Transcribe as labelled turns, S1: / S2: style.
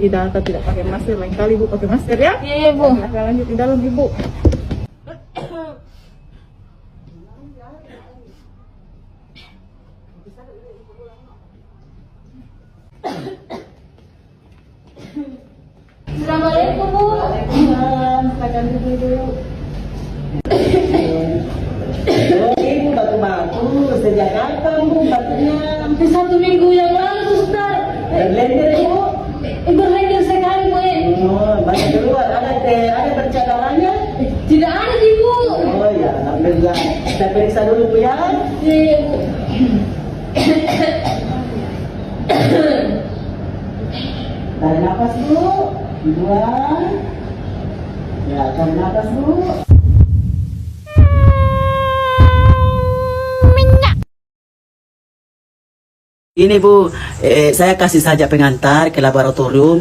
S1: Jadi Data tidak pakai masker, lain kali Bu pakai masker ya.
S2: Iya, Bu.
S1: Silahkan lanjut di dalam Ibu.
S2: Assalamualaikum, Bu.
S1: Silakan duduk.
S3: Oh, ibu batu-batu, sejak kapan bu batunya?
S2: Hampir 1 minggu yang lalu, Ustaz.
S3: Berlender ibu?
S2: Berlender sekali, Bu.
S3: Oh, banyak keluar. Ada percakapannya?
S2: Tidak ada, Ibu.
S3: Oh ya, alhamdulillah. Kita periksa dulu bu ya.
S2: Iya, Bu.
S3: Tarik nafas bu. Buang. Ya, tarik nafas bu. Ini Bu, saya kasih saja pengantar ke laboratorium